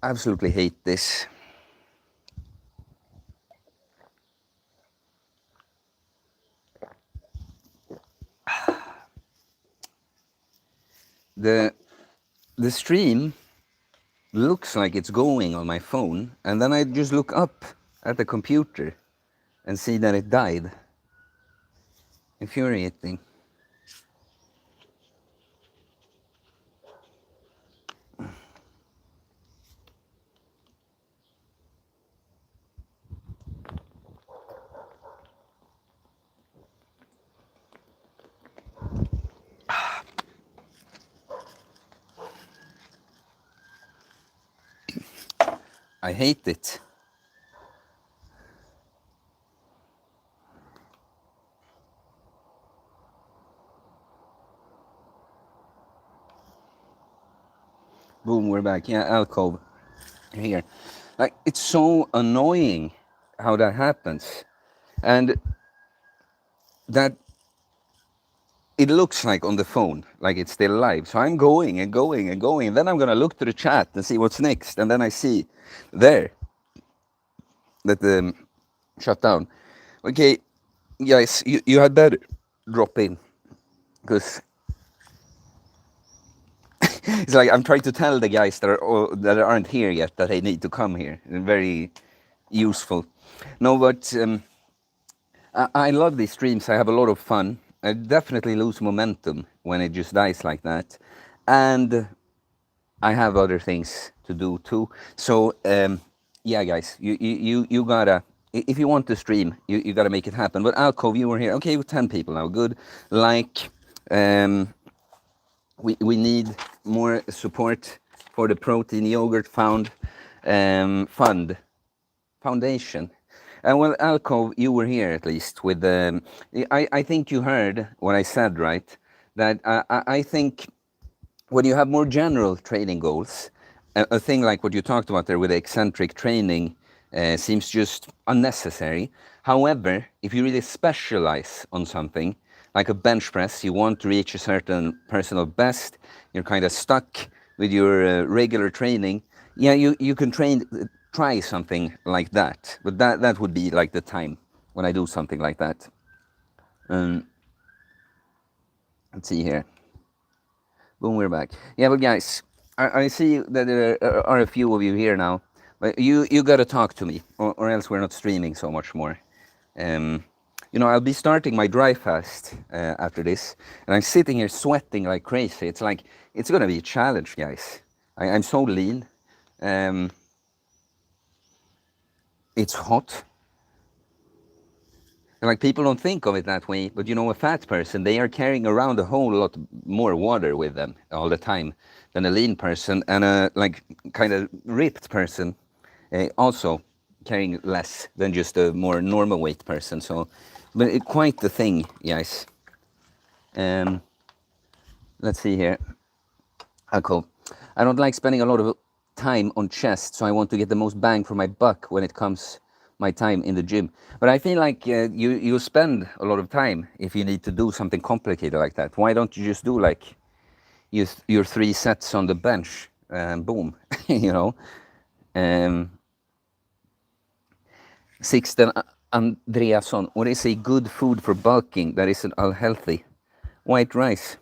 Absolutely hate this. The the stream looks like it's going on my phone, and then I just look up at the computer and see that it died. Infuriating. I hate it. Boom, we're back. Yeah, alcove here. Like, it's so annoying how that happens. And that it looks like on the phone, like it's still live. So I'm going and going and going. And then I'm going to look to the chat and see what's next. And then I see there that the shut down. Okay, guys, you had better drop in, because it's like I'm trying to tell the guys that aren't here yet that they need to come here. Very useful. No, but I love these streams. I have a lot of fun. I definitely lose momentum when it just dies like that, and I have other things to do too. So yeah, guys, you gotta, if you want to stream, you gotta make it happen. But Alcove, you were here. Okay, with 10 people now. Good. Like, we need more support for the Protein Yogurt Foundation. And well, Alcove, you were here at least with the. I think you heard what I said, right? That I think when you have more general training goals, a thing like what you talked about there with the eccentric training seems just unnecessary. However, if you really specialize on something, like a bench press, you want to reach a certain personal best, you're kind of stuck with your regular training, yeah, you can try something like that. But that would be like the time when I do something like that. Let's see here. Boom, we're back. Yeah, but guys, I see that there are a few of you here now. But you got to talk to me, or else we're not streaming so much more. I'll be starting my dry fast after this, and I'm sitting here sweating like crazy. It's like, it's going to be a challenge, guys. I'm so lean. It's hot. And like, people don't think of it that way, but a fat person, they are carrying around a whole lot more water with them all the time than a lean person, and a like kind of ripped person also carrying less than just a more normal weight person. So, but quite the thing, guys. Let's see here. Cool. I don't like spending a lot of time on chest, so I want to get the most bang for my buck when it comes my time in the gym. But I feel like you spend a lot of time if you need to do something complicated like that. Why don't you just do like your 3 sets on the bench and boom, Sixten Andreasson, what is a good food for bulking that isn't unhealthy? White rice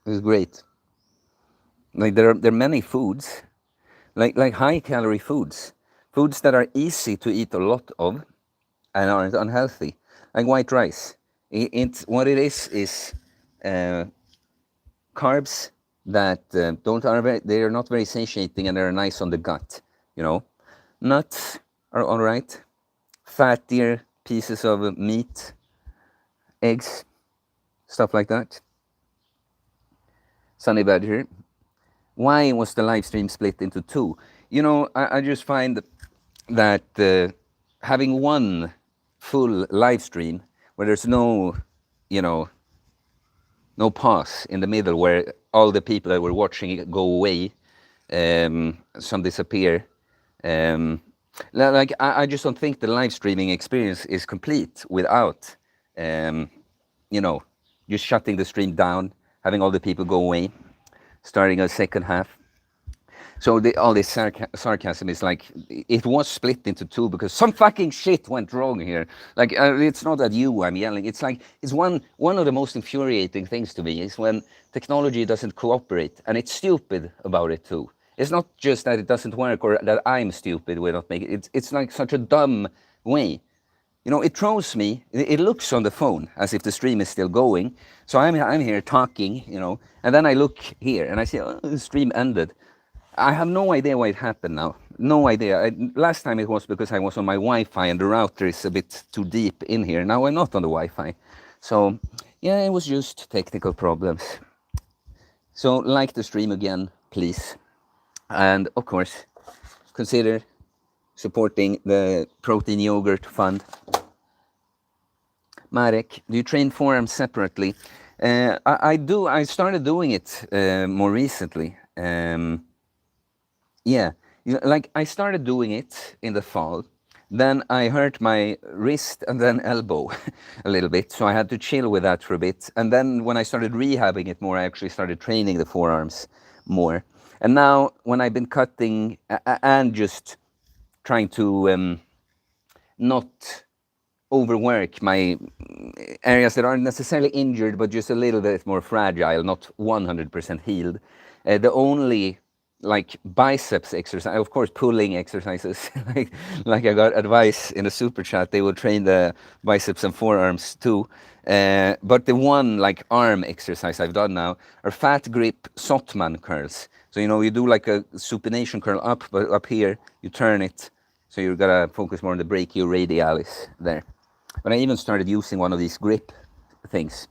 is great. Like, there are many foods, like high calorie foods that are easy to eat a lot of and aren't unhealthy, like white rice. It's what it is carbs that they are not very satiating, and they're nice on the gut. Nuts are all right. Fattier pieces of meat, eggs, stuff like that. Sunny Badger, why was the live stream split into 2? I just find that having one full live stream where there's no pause in the middle, where all the people that were watching it go away, some disappear. Like, I just don't think the live streaming experience is complete without, just shutting the stream down, having all the people go away, starting a second half. So all this sarcasm is like it was split into two because some fucking shit went wrong here. Like it's not at you I'm yelling. It's like it's one of the most infuriating things to me is when technology doesn't cooperate, and it's stupid about it too. It's not just that it doesn't work or that I'm stupid. We're not making it. It's like such a dumb way. You know, it throws me. It looks on the phone as if the stream is still going. So I'm here talking, you know, and then I look here and I see, oh, the stream ended. I have no idea why it happened now. No idea. Last time it was because I was on my Wi-Fi and the router is a bit too deep in here. Now I'm not on the Wi-Fi. So, yeah, it was just technical problems. So, like the stream again, please. And, of course, consider supporting the Protein Yogurt Fund. Marek, do you train forearms separately? I do. I started doing it more recently. Yeah, like I started doing it in the fall. Then I hurt my wrist and then elbow a little bit, so I had to chill with that for a bit. And then when I started rehabbing it more, I actually started training the forearms more. And now when I've been cutting and just trying to not overwork my areas that aren't necessarily injured, but just a little bit more fragile, not 100% healed. The only like biceps exercise, of course, pulling exercises. like I got advice in a super chat, they will train the biceps and forearms too. But the one like arm exercise I've done now are fat grip Sotman curls. So you know you do like a supination curl up, but up here you turn it. So you've got to focus more on the brachioradialis there. But I even started using one of these grip things.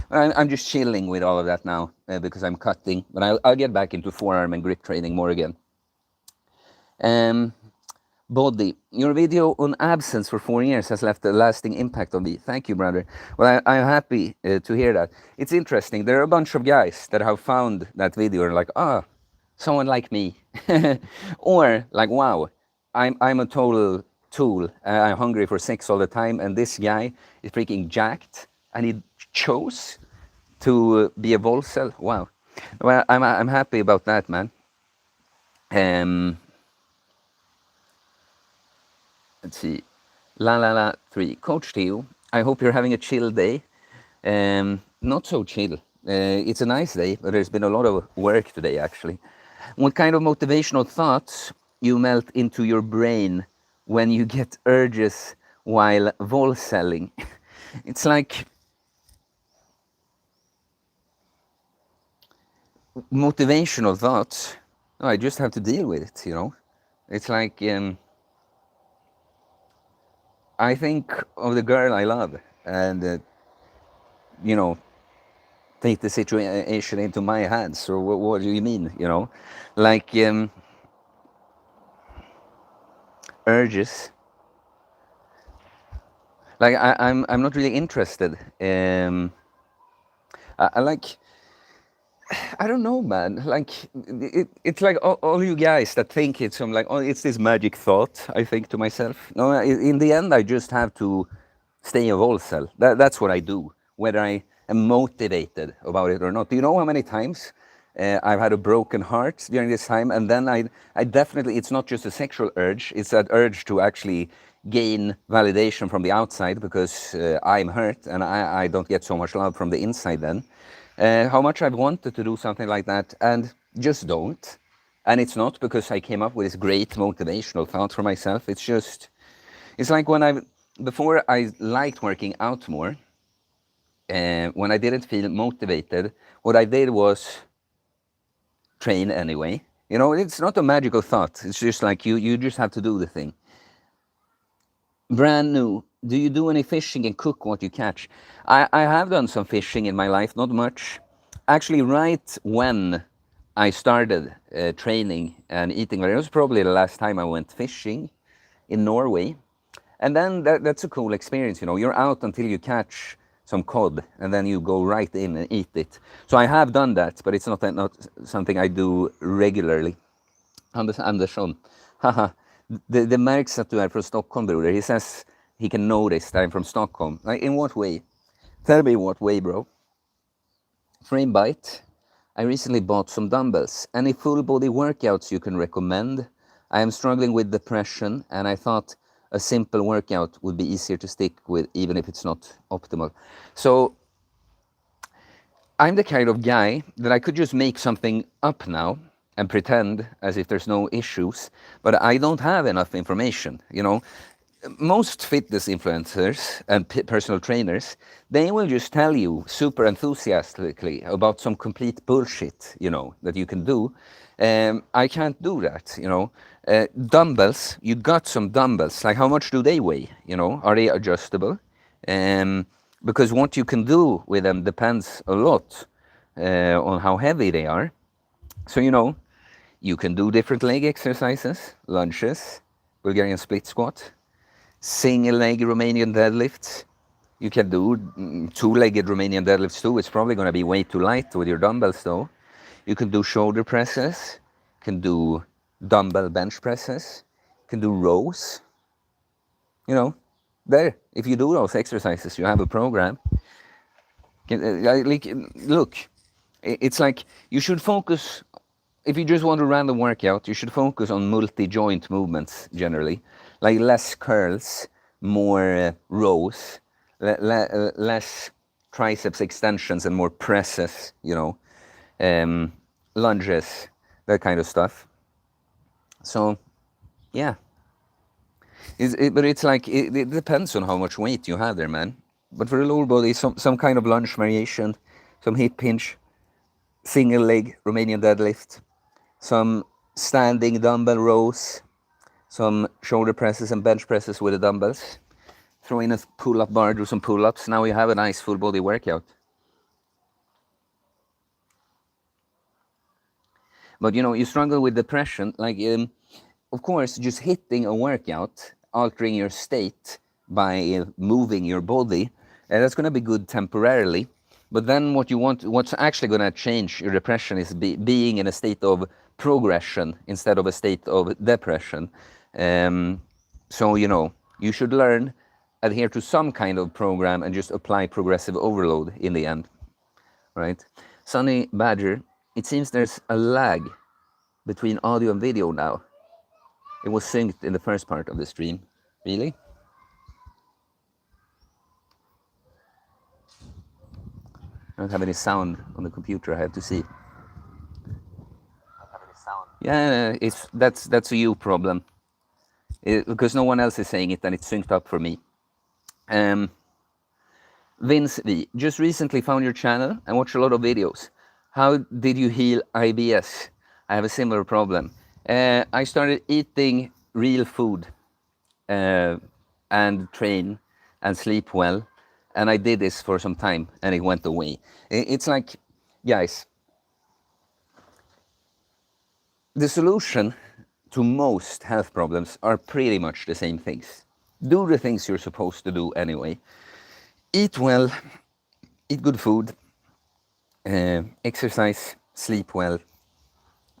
I'm just chilling with all of that now because I'm cutting. But I'll get back into forearm and grip training more again. Body, your video on absence for 4 years has left a lasting impact on me. Thank you, brother. Well, I'm happy to hear that. It's interesting. There are a bunch of guys that have found that video and like, someone like me. Or like, wow, I'm a total tool. I'm hungry for sex all the time, and this guy is freaking jacked, and he chose to be a Volcel. Wow. Well, I'm happy about that, man. Let's see. La 3. Coach Theo, I hope you're having a chill day. Not so chill. It's a nice day, but there's been a lot of work today, actually. What kind of motivational thoughts you melt into your brain when you get urges while Volcelling? It's like motivational thoughts. No, I just have to deal with it, you know. It's like I think of the girl I love and, you know, take the situation into my hands. Or what do you mean, you know? Like urges. Like I'm not really interested. I like, I don't know, man. Like it's like all you guys that think it's some like, oh, it's this magic thought. I think to myself, no. In the end, I just have to stay a Volcel. That's what I do, whether I am motivated about it or not. Do you know how many times I've had a broken heart during this time? And then I definitely, it's not just a sexual urge. It's that urge to actually gain validation from the outside because I'm hurt and I don't get so much love from the inside then. How much I've wanted to do something like that and just don't. And it's not because I came up with this great motivational thought for myself. It's just, it's like when before I liked working out more, when I didn't feel motivated, what I did was train anyway. You know, it's not a magical thought. It's just like you just have to do the thing. Brand new. Do you do any fishing and cook what you catch? I have done some fishing in my life, not much. Actually, right when I started training and eating, it was probably the last time I went fishing in Norway. And then that's a cool experience, you know. You're out until you catch some cod, and then you go right in and eat it. So I have done that, but it's not something I do regularly. Andersson, haha, det märks att du är från Stockholm, broder. He says he can notice that I'm from Stockholm. Like, in what way? Tell me what way, bro. Frame bite. I recently bought some dumbbells. Any full body workouts you can recommend? I am struggling with depression, and I thought a simple workout would be easier to stick with, even if it's not optimal. So I'm the kind of guy that I could just make something up now and pretend as if there's no issues, but I don't have enough information, you know. Most fitness influencers and personal trainers, they will just tell you super enthusiastically about some complete bullshit, you know, that you can do. I can't do that, you know. Dumbbells, you got some dumbbells. Like, how much do they weigh? You know, are they adjustable? Because what you can do with them depends a lot on how heavy they are. So, you know, you can do different leg exercises, lunges, Bulgarian split squat, single leg Romanian deadlifts. You can do two-legged Romanian deadlifts too. It's probably going to be way too light with your dumbbells though. You can do shoulder presses, can do dumbbell bench presses, can do rows. You know, there, if you do those exercises, you have a program. Look, it's like you should focus. If you just want a random workout, you should focus on multi-joint movements generally, like less curls, more rows, less triceps extensions and more presses, you know, lunges, that kind of stuff. So, yeah. But it's like, it depends on how much weight you have there, man. But for a lower body, some kind of lunge variation, some hip hinge, single leg Romanian deadlift, some standing dumbbell rows, some shoulder presses and bench presses with the dumbbells. Throw in a pull-up bar, do some pull-ups. Now you have a nice full body workout. But you know, you struggle with depression, like, of course, just hitting a workout, altering your state by moving your body, that's going to be good temporarily. But then what's actually going to change your depression is being in a state of progression instead of a state of depression. So, you know, you should adhere to some kind of program and just apply progressive overload in the end, right? Sunny Badger, it seems there's a lag between audio and video now. It was synced in the first part of the stream. Really? I don't have any sound on the computer, I have to see. Yeah, that's a you problem. Because no one else is saying it and it's synced up for me. Vince V, just recently found your channel and watched a lot of videos. How did you heal IBS? I have a similar problem. I started eating real food and train and sleep well. And I did this for some time and it went away. It's like, guys, the solution to most health problems are pretty much the same things. Do the things you're supposed to do anyway. Eat well, eat good food, exercise, sleep well,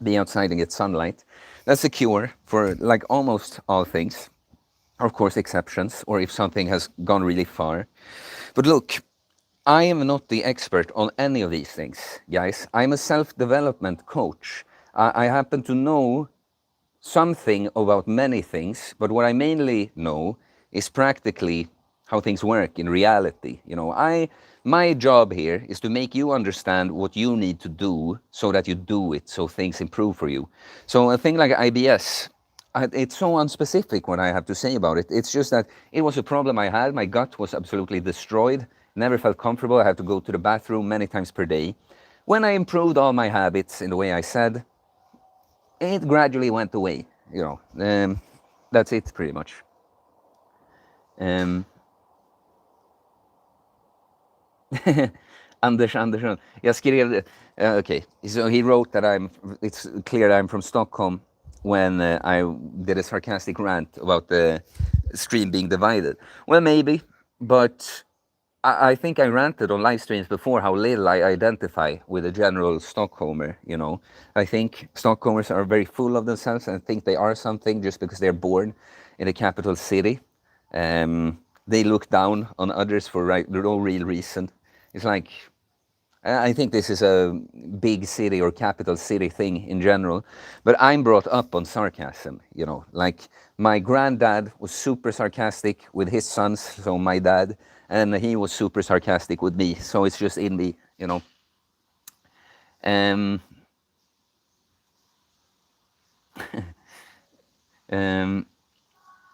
be outside and get sunlight. That's a cure for like almost all things. Of course, exceptions, or if something has gone really far. But look, I am not the expert on any of these things, guys. I'm a self-development coach. I happen to know something about many things, but what I mainly know is practically how things work in reality. You know, my job here is to make you understand what you need to do so that you do it, so things improve for you. So a thing like IBS, it's so unspecific what I have to say about it. It's just that it was a problem I had. My gut was absolutely destroyed. Never felt comfortable. I had to go to the bathroom many times per day. When I improved all my habits in the way I said, it gradually went away. You know, that's it pretty much. Anders Andersson. Jag skrev, okay, so he wrote that it's clear I'm from Stockholm when I did a sarcastic rant about the stream being divided. Well, maybe, but I think I ranted on live streams before how little I identify with a general Stockholmer, you know. I think Stockholmers are very full of themselves and think they are something just because they're born in a capital city. They look down on others for no real reason. It's like, I think this is a big city or capital city thing in general, but I'm brought up on sarcasm, you know, like my granddad was super sarcastic with his sons, so my dad, and he was super sarcastic with me, so it's just in me, you know. Um, um,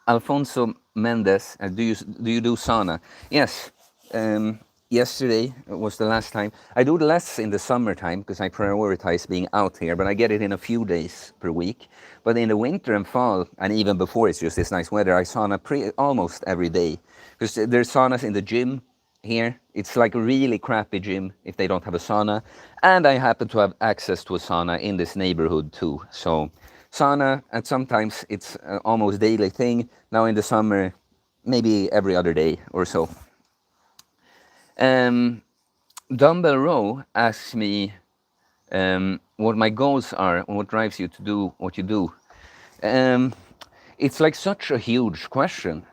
Alfonso Mendez, do you do sauna? Yes. Um, Yesterday was the last time. I do less in the summertime because I prioritize being out here, but I get it in a few days per week. But in the winter and fall, and even before it's just this nice weather, I sauna almost every day because there's saunas in the gym here. It's like a really crappy gym if they don't have a sauna, and I happen to have access to a sauna in this neighborhood too. So sauna, and sometimes it's an almost daily thing. Now in the summer, maybe every other day or so. Um, Dumbbell Row asks me what my goals are and what drives you to do what you do. Um, it's like such a huge question.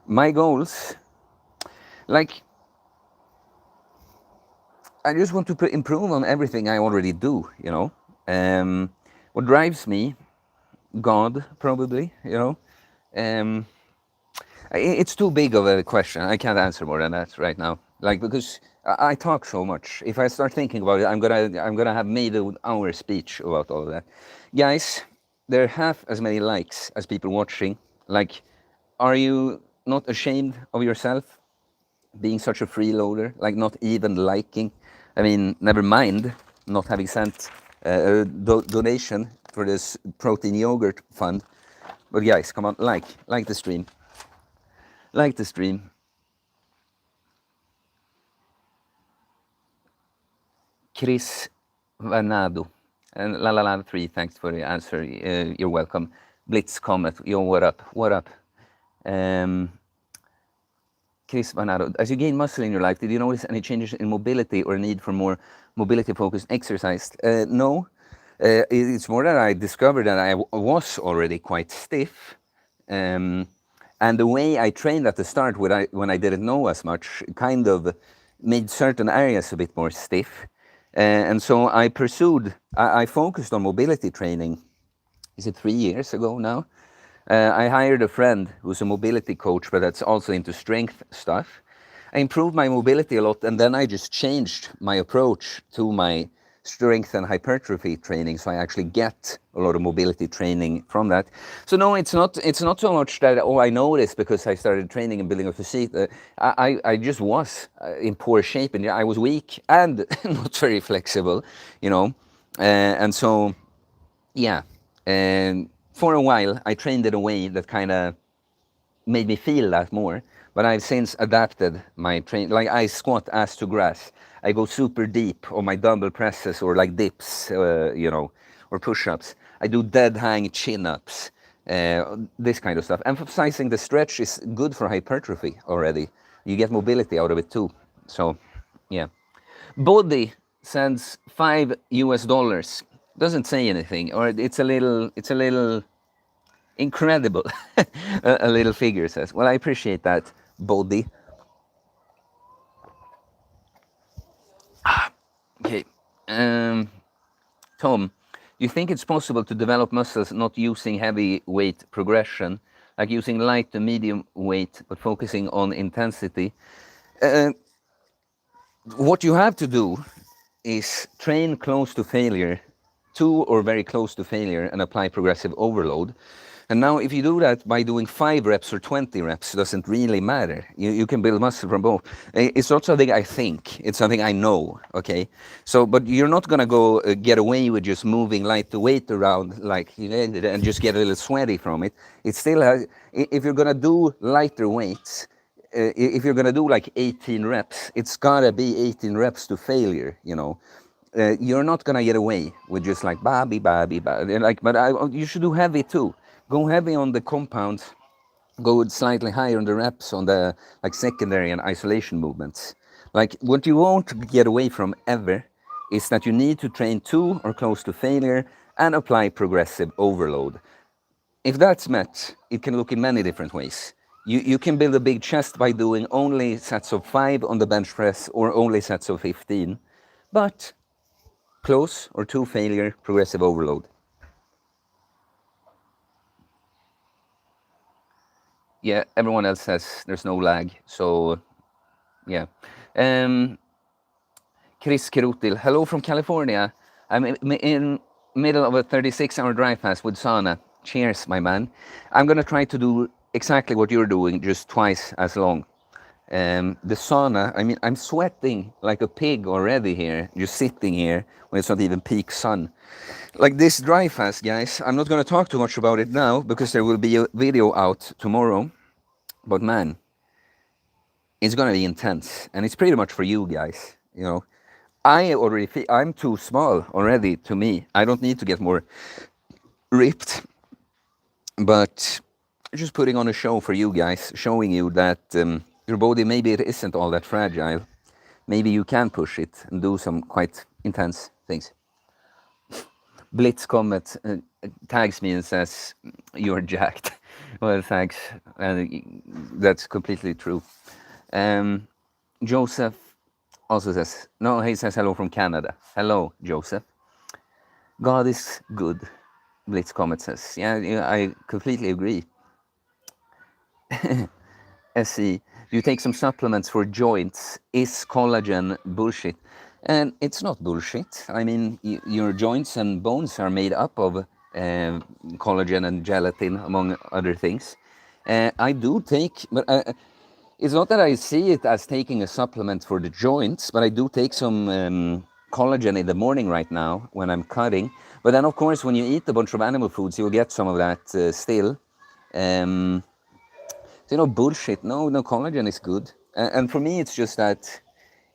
My goals, like, I just want to improve on everything I already do, you know. What drives me, God, probably, you know. Um, It's too big of a question. I can't answer more than that right now. Like because I talk so much. If I start thinking about it, I'm gonna have made an hour speech about all of that. Guys, there are half as many likes as people watching. Like, are you not ashamed of yourself being such a freeloader? Like not even liking. I mean, never mind not having sent a donation for this protein yogurt fund. But guys, come on, like the stream. Like the stream. Chris Vanado. And La La La 3, thanks for the answer. You're welcome. Blitz Comet, yo, what up? What up? Chris Vanado. As you gain muscle in your life, did you notice any changes in mobility or need for more mobility-focused exercise? No. It's more that I discovered that I was already quite stiff. And the way I trained at the start, when I didn't know as much, kind of made certain areas a bit more stiff. And so I focused on mobility training. Is it 3 years ago now? I hired a friend who's a mobility coach, but that's also into strength stuff. I improved my mobility a lot, and then I just changed my approach to my strength and hypertrophy training, so I actually get a lot of mobility training from that. So no, it's not so much that I know this because I started training and building a physique. I just was in poor shape, and I was weak and not very flexible, you know, and so yeah, and for a while I trained in a way that kind of made me feel that more. But I've since adapted my train. Like I squat ass to grass. I go super deep on my dumbbell presses or like dips, you know, or push-ups. I do dead hang chin-ups, this kind of stuff. Emphasizing the stretch is good for hypertrophy already. You get mobility out of it too. So, yeah. Body sends $5. Doesn't say anything, or it's a little incredible. A little figure says. Well, I appreciate that, Body. Okay. Tom, you think it's possible to develop muscles not using heavy weight progression, like using light to medium weight, but focusing on intensity? What you have to do is train close to failure, to or very close to failure, and apply progressive overload. And now, if you do that by doing 5 reps or 20 reps, it doesn't really matter. You can build muscle from both. It's not something I think, it's something I know, okay? So, but you're not gonna go get away with just moving light weight around like, you know, and just get a little sweaty from it. It still has, if you're gonna do lighter weights, if you're gonna do like 18 reps, it's gotta be 18 reps to failure, you know. You're not gonna get away with just like babi babi babi. Like, but you should do heavy too. Go heavy on the compounds. Go slightly higher on the reps on the like secondary and isolation movements. Like what you won't get away from ever is that you need to train to or close to failure and apply progressive overload. If that's met, it can look in many different ways. You can build a big chest by doing only sets of 5 on the bench press or only sets of 15. but close or to failure, progressive overload. Yeah, everyone else says there's no lag, so yeah. Chris Kerutil, hello from California. I'm in middle of a 36-hour drive past with sauna. Cheers, my man. I'm gonna try to do exactly what you're doing, just twice as long. The sauna, I mean, I'm sweating like a pig already here, just sitting here when it's not even peak sun. Like this dry fast, guys, I'm not going to talk too much about it now because there will be a video out tomorrow. But man, it's going to be intense. And it's pretty much for you guys, you know. I already feel I'm too small already to me. I don't need to get more ripped. But just putting on a show for you guys, showing you that your body, maybe it isn't all that fragile. Maybe you can push it and do some quite intense things. Blitz Comet tags me and says, "You're jacked." Well, thanks. That's completely true. Joseph also says, no, he says hello from Canada. Hello, Joseph. God is good, Blitz Comet says. Yeah, I completely agree. SE, you take some supplements for joints. Is collagen bullshit? And it's not bullshit. I mean, your joints and bones are made up of collagen and gelatin, among other things. I do take, but it's not that I see it as taking a supplement for the joints, but I do take some collagen in the morning right now when I'm cutting. But then, of course, when you eat a bunch of animal foods, you'll get some of that still. So, bullshit. No, collagen is good. And for me, it's just that,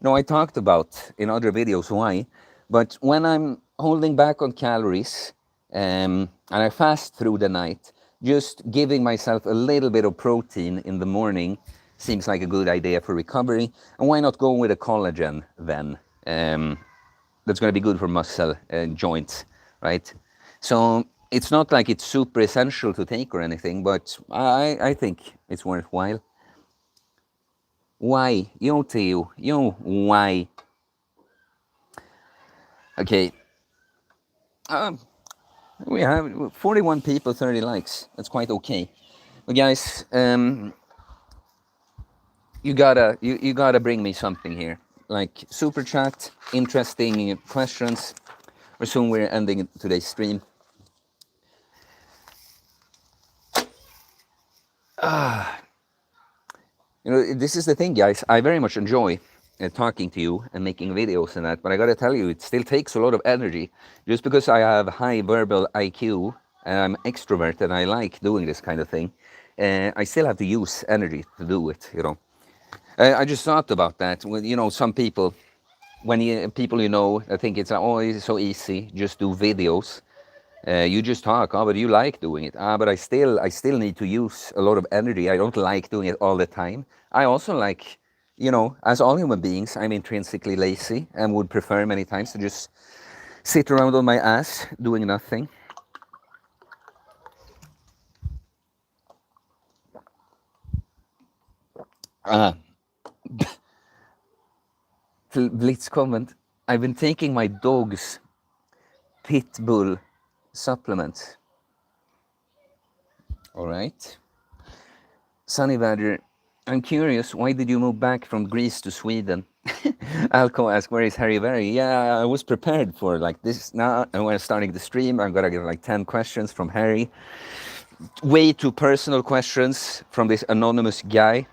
I talked about in other videos why, but when I'm holding back on calories and I fast through the night, just giving myself a little bit of protein in the morning seems like a good idea for recovery. And why not go with a collagen then? That's going to be good for muscle and joints, right? So it's not like it's super essential to take or anything, but I think it's worthwhile. Why? Theo, why? Okay. We have 41 people, 30 likes. That's quite okay. But guys, you gotta bring me something here, like super chat, interesting questions, or soon we're ending today's stream. This is the thing, guys. I very much enjoy talking to you and making videos and that, but I gotta tell you, it still takes a lot of energy. Just because I have high verbal IQ and I'm extrovert and I like doing this kind of thing, I still have to use energy to do it. I just thought about that. Some people, people I think it's always so easy. Just do videos. You just talk. Oh, but you like doing it. But I still need to use a lot of energy. I don't like doing it all the time. I also like, as all human beings, I'm intrinsically lazy and would prefer many times to just sit around on my ass doing nothing. Blitz comment. I've been taking my dog's pit bull supplements. All right. Sunny Badger, I'm curious, why did you move back from Greece to Sweden? Alco asked, where is Harry Berry? Yeah, I was prepared for like this now, and when I'm starting the stream, I'm gonna get like 10 questions from Harry. Way too personal questions from this anonymous guy.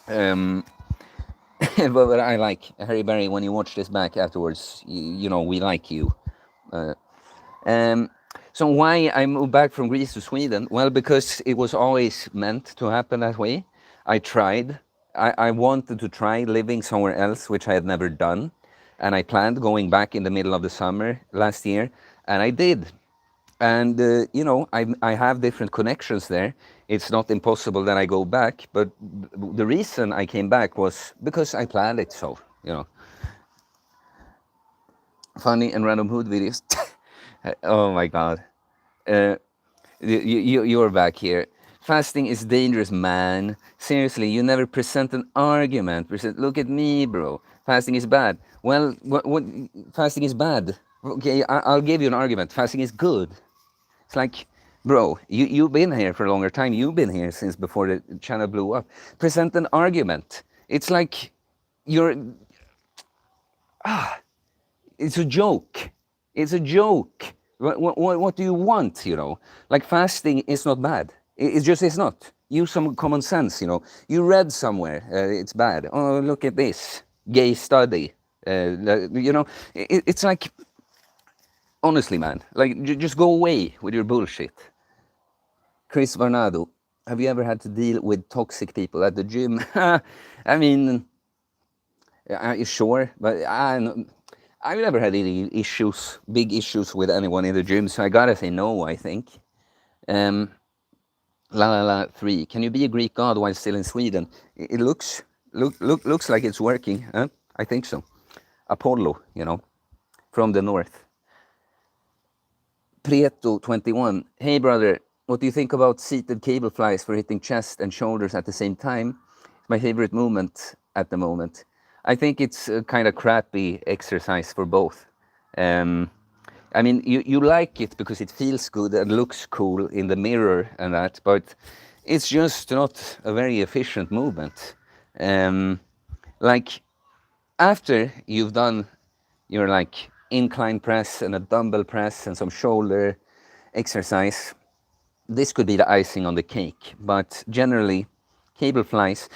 But I like Harry Berry. When you watch this back afterwards, we like you. So why I moved back from Greece to Sweden? Well, because it was always meant to happen that way. I tried. I wanted to try living somewhere else, which I had never done. And I planned going back in the middle of the summer last year. And I did. And, I have different connections there. It's not impossible that I go back. But the reason I came back was because I planned it so, Funny and random hood videos. Oh my God. You're back here. Fasting is dangerous, man. Seriously, you never present an argument. Look at me, bro. Fasting is bad. Well, what fasting is bad? Okay, I'll give you an argument. Fasting is good. It's like, bro, you've been here for a longer time. You've been here since before the channel blew up. Present an argument. It's like you're. It's a joke. It's a joke. What do you want? You know, like fasting is not bad. It just is not. Use some common sense. You know, you read somewhere it's bad. Oh, look at this gay study. You know, it's like, honestly, man, like just go away with your bullshit. Chris Varnado, have you ever had to deal with toxic people at the gym? I mean, sure, but I've never had any issues, big issues with anyone in the gym, so I gotta say no, I think. Um, La La La 3, can you be a Greek god while still in Sweden? It looks like it's working, huh? I think so. Apollo, you know, from the north. Prieto 21, hey brother, what do you think about seated cable flies for hitting chest and shoulders at the same time? My favorite movement at the moment. I think it's a kind of crappy exercise for both. I mean, you like it because it feels good and looks cool in the mirror and that, but it's just not a very efficient movement. Like, after you've done your like incline press and a dumbbell press and some shoulder exercise, this could be the icing on the cake. But generally, cable flies,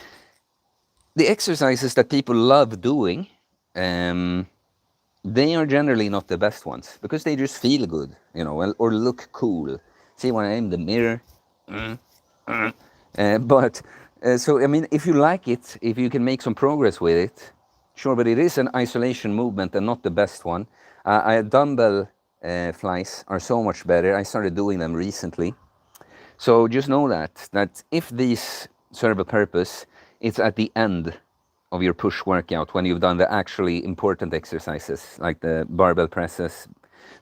the exercises that people love doing, they are generally not the best ones because they just feel good, you know, or look cool. See when I'm in the mirror. So I mean, if you like it, if you can make some progress with it, sure. But it is an isolation movement and not the best one. Dumbbell flies are so much better. I started doing them recently. So just know that if these serve a purpose, it's at the end of your push workout when you've done the actually important exercises like the barbell presses,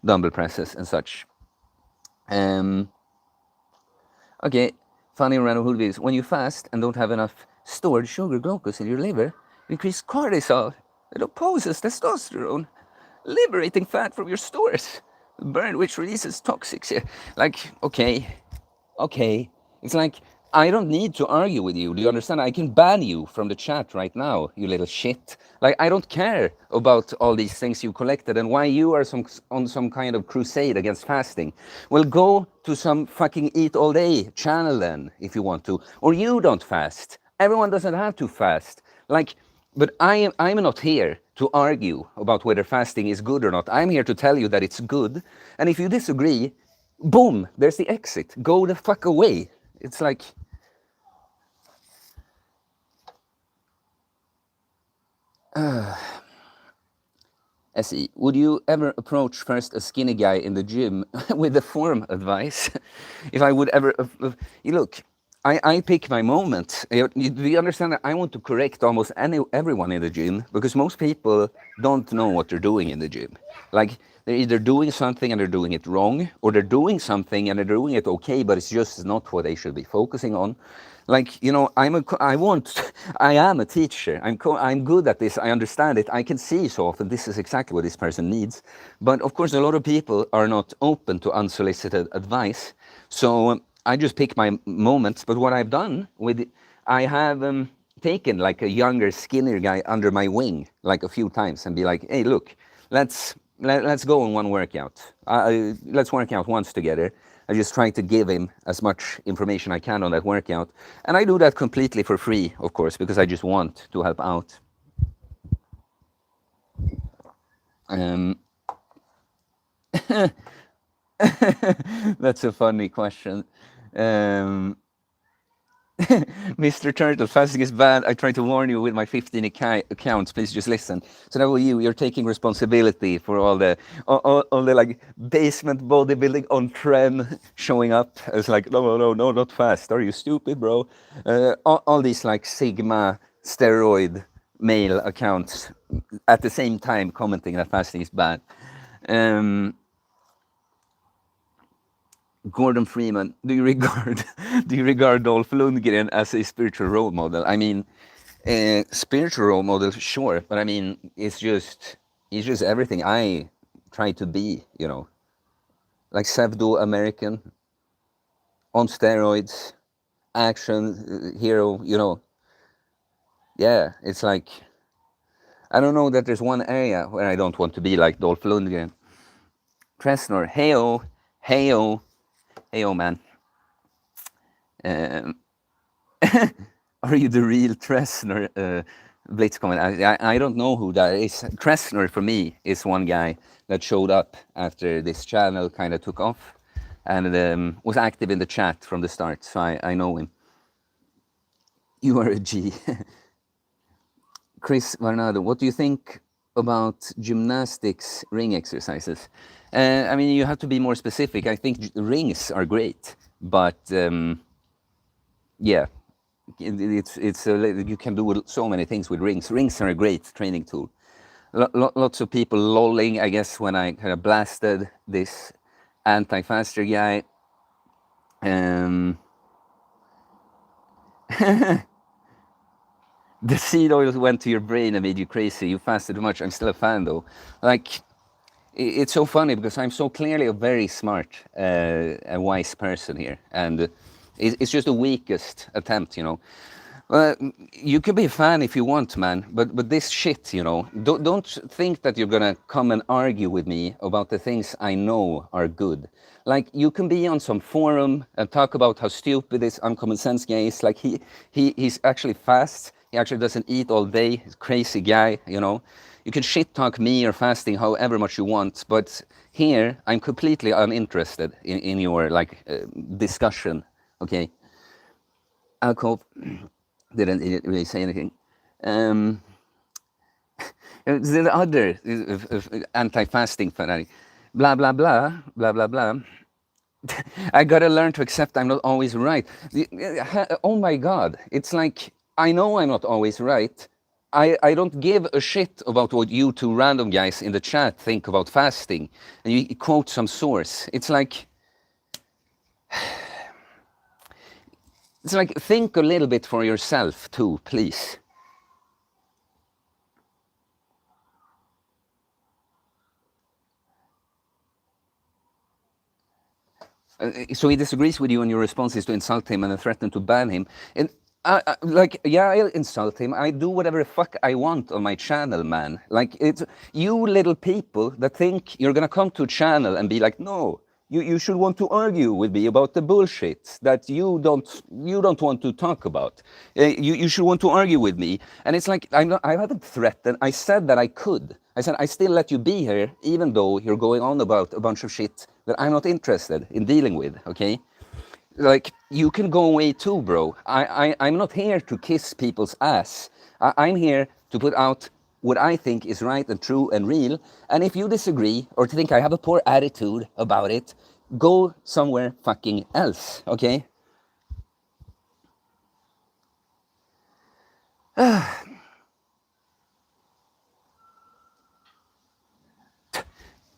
dumbbell presses, and such. Okay, funny random hood videos. When you fast and don't have enough stored sugar glucose in your liver, you increase cortisol. It opposes testosterone, liberating fat from your stores. Burn, which releases toxics. Like, okay. It's like, I don't need to argue with you. Do you understand? I can ban you from the chat right now, you little shit. Like, I don't care about all these things you collected and why you are on some kind of crusade against fasting. Well, go to some fucking eat all day channel then, if you want to. Or you don't fast. Everyone doesn't have to fast. Like, but I'm not here to argue about whether fasting is good or not. I'm here to tell you that it's good. And if you disagree, boom, there's the exit. Go the fuck away. It's like, SE, would you ever approach first a skinny guy in the gym with the form advice? If I would ever, look, I pick my moment. Do you understand that I want to correct almost everyone in the gym because most people don't know what they're doing in the gym. Like, they're either doing something and they're doing it wrong, or they're doing something and they're doing it okay, but it's just not what they should be focusing on. Like, you know, I am a teacher. I'm good at this. I understand it. I can see so often this is exactly what this person needs. But of course, a lot of people are not open to unsolicited advice. So I just pick my moments. But what I've done I have taken like a younger, skinnier guy under my wing like a few times and be like, hey, look, let's go on one workout. Let's work out once together. I just try to give him as much information I can on that workout. And I do that completely for free, of course, because I just want to help out. That's a funny question. Mr. Turtle, fasting is bad. I try to warn you with my 15 accounts. Please just listen. So now you're taking responsibility for all the like basement bodybuilding on trend showing up as like, no, not fast. Are you stupid, bro? All these like Sigma steroid male accounts at the same time commenting that fasting is bad. Gordon Freeman, do you regard Dolph Lundgren as a spiritual role model? I mean, Spiritual role model, sure, but I mean, it's just everything I try to be, like pseudo-American, on steroids, action hero, Yeah, it's like, I don't know that there's one area where I don't want to be like Dolph Lundgren. Tressner, heyo, heyo, heyo, man. Um, are you the real Tressner? Blitz comment. I don't know who that is. Tressner for me is one guy that showed up after this channel kind of took off, and was active in the chat from the start, so I know him. You are a G. Chris Varnado, what do you think about gymnastics ring exercises? I mean, you have to be more specific. I think rings are great, but yeah, you can do so many things with rings. Rings are a great training tool. Lots of people lolling, I guess, when I kind of blasted this anti-faster guy. The seed oil went to your brain and made you crazy. You fasted too much. I'm still a fan, though. Like, it's so funny because I'm so clearly a very smart and wise person here, and it's just the weakest attempt, you can be a fan if you want, man, but this shit, don't think that you're gonna come and argue with me about the things I know are good. Like, you can be on some forum and talk about how stupid this uncommon sense guy is. Like, he's actually fast. He actually doesn't eat all day. He's a crazy guy, You can shit talk me or fasting however much you want, but here I'm completely uninterested in your discussion. Okay, alcohol didn't really say anything. The other anti-fasting fanatic, blah blah blah blah blah blah. I gotta learn to accept I'm not always right. Oh my God, it's like, I know I'm not always right. I don't give a shit about what you two random guys in the chat think about fasting, and you quote some source. It's like, think a little bit for yourself too, please. So he disagrees with you, and your response is to insult him and threaten to ban him. And yeah, I'll insult him. I do whatever the fuck I want on my channel, man. Like, it's you little people that think you're gonna come to a channel and be like, no, you should want to argue with me about the bullshit that you don't want to talk about. You should want to argue with me. And it's like, I haven't threatened. I said that I could. I said, I still let you be here, even though you're going on about a bunch of shit that I'm not interested in dealing with, okay? Like, you can go away too, bro. I'm not here to kiss people's ass. I'm here to put out what I think is right and true and real. And if you disagree or think I have a poor attitude about it, go somewhere fucking else, okay?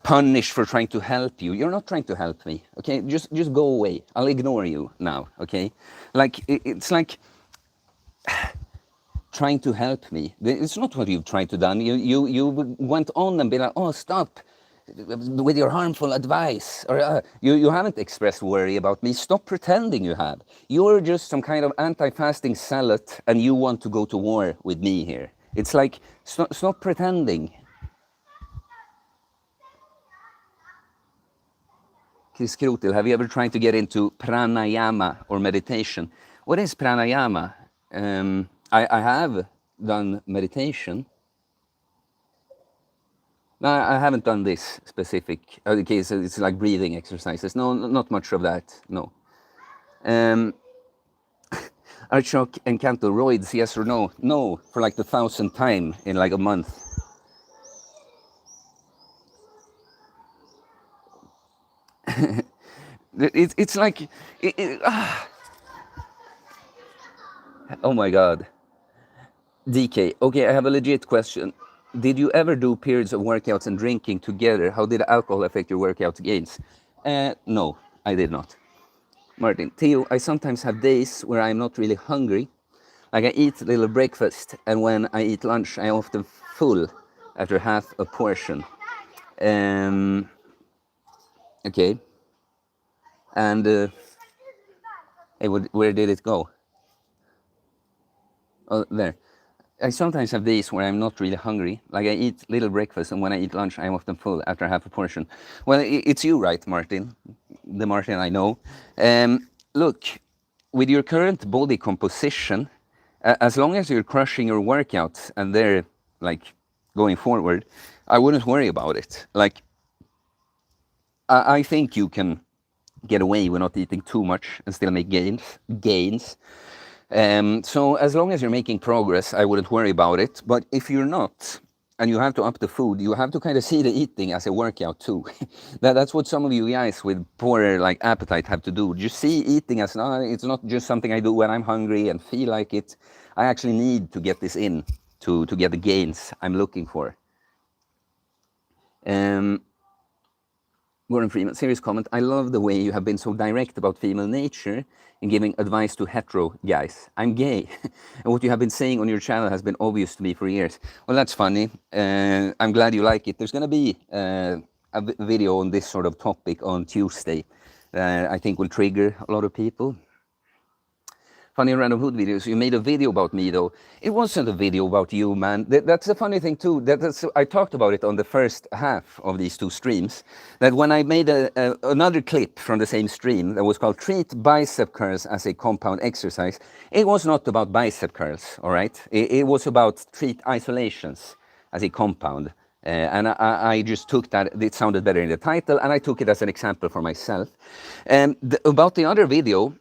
Punished for trying to help you. You're not trying to help me, okay? Just go away. I'll ignore you now, okay? Like, it's like trying to help me. It's not what you've tried to done. You went on and been like, oh, stop with your harmful advice. Or you haven't expressed worry about me. Stop pretending you have. You're just some kind of anti-fasting zealot, and you want to go to war with me here. It's like, stop pretending. Chris Krotil, have you ever tried to get into pranayama or meditation? What is pranayama? I have done meditation. No, I haven't done this specific. Okay, so it's like breathing exercises. No, not much of that. No. Archok and Canto, roids, yes or no? No, for like the 1,000th time in like a month. It's like, oh my God. DK, okay, I have a legit question. Did you ever do periods of workouts and drinking together? How did alcohol affect your workout gains? No, I did not. Martin, Theo, I sometimes have days where I'm not really hungry, Like I eat a little breakfast, and when I eat lunch, I often full after half a portion. Um, okay, and hey, where did it go? Oh, there. I sometimes have days where I'm not really hungry. Like I eat little breakfast, and when I eat lunch, I'm often full after half a portion. Well, it's you, right, Martin? The Martin I know. Look, with your current body composition, as long as you're crushing your workouts and they're like going forward, I wouldn't worry about it. Like, I think you can get away with not eating too much and still make gains. So as long as you're making progress, I wouldn't worry about it. But if you're not, and you have to up the food, you have to kind of see the eating as a workout too. That's what some of you guys with poorer like appetite have to do. Just see eating as no, it's not just something I do when I'm hungry and feel like it. I actually need to get this in to get the gains I'm looking for. Gordon Freeman, serious comment. I love the way you have been so direct about female nature in giving advice to hetero guys. I'm gay, and what you have been saying on your channel has been obvious to me for years. Well, that's funny. I'm glad you like it. There's going to be a video on this sort of topic on Tuesday that I think will trigger a lot of people. Funny random hood videos. You made a video about me though. It wasn't a video about you, man. That's a funny thing too. I talked about it on the first half of these two streams. That when I made another clip from the same stream that was called "Treat Bicep Curls as a Compound Exercise," it was not about bicep curls. All right, it was about treat isolations as a compound. And I just took that. It sounded better in the title, and I took it as an example for myself. About the other video,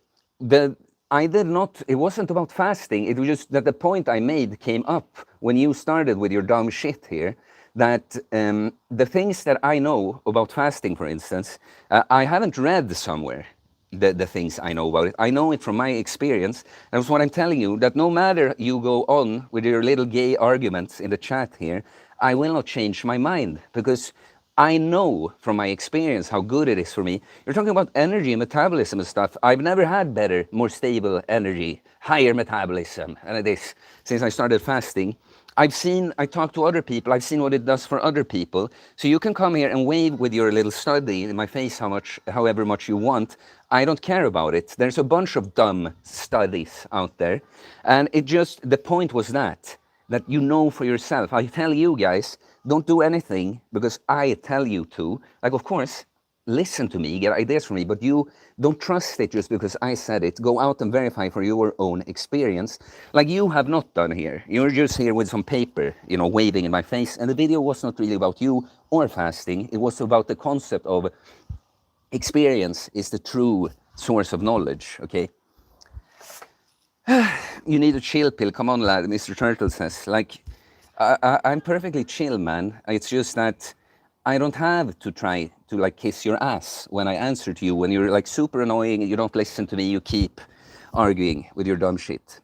I did not, it wasn't about fasting. It was just that the point I made came up when you started with your dumb shit here. That the things that I know about fasting, for instance, I haven't read somewhere the things I know about it. I know it from my experience. That's what I'm telling you, that no matter you go on with your little gay arguments in the chat here, I will not change my mind because I know from my experience how good it is for me. You're talking about energy and metabolism and stuff. I've never had better, more stable energy, higher metabolism than it is since I started fasting. I talked to other people, I've seen what it does for other people. So you can come here and wave with your little study in my face however much you want. I don't care about it. There's a bunch of dumb studies out there. And the point was that you know for yourself. I tell you guys, don't do anything because I tell you to. Like, of course, listen to me, get ideas from me, but you don't trust it just because I said it. Go out and verify for your own experience, like you have not done here. You're just here with some paper, waving in my face. And the video was not really about you or fasting. It was about the concept of experience is the true source of knowledge, okay? You need a chill pill. Come on, lad, Mr. Turtle says. Like, I'm perfectly chill, man. It's just that I don't have to try to like kiss your ass when I answer to you. When you're like super annoying and you don't listen to me, you keep arguing with your dumb shit.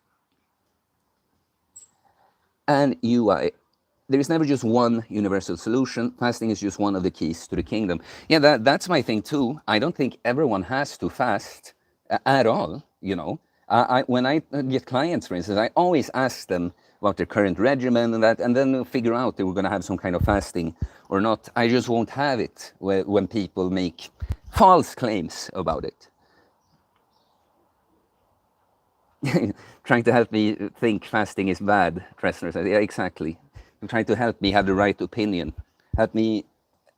And there is never just one universal solution. Fasting is just one of the keys to the kingdom. Yeah, that's my thing too. I don't think everyone has to fast at all, when I get clients, for instance, I always ask them about their current regimen and then figure out if we're going to have some kind of fasting or not. I just won't have it when people make false claims about it. Trying to help me think fasting is bad, Tressner said. Yeah, exactly. You're trying to help me have the right opinion. Help me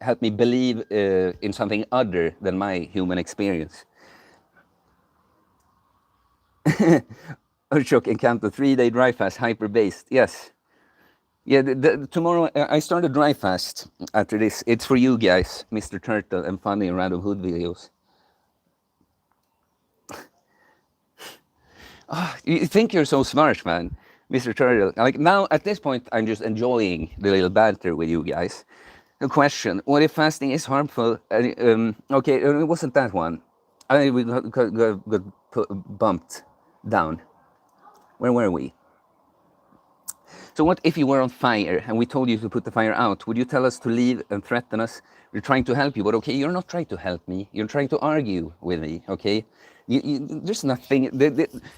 believe in something other than my human experience. Urchok encounter 3-day dry fast, hyper-based. Yes. Yeah, tomorrow I start a dry fast after this. It's for you guys, Mr. Turtle and funny and random hood videos. You think you're so smart, man, Mr. Turtle. Like now, at this point, I'm just enjoying the little banter with you guys. A question: what if fasting is harmful? Okay, it wasn't that one. We got bumped down. Where were we? So what if you were on fire and we told you to put the fire out? Would you tell us to leave and threaten us? We're trying to help you, but okay, you're not trying to help me. You're trying to argue with me, okay? There's nothing,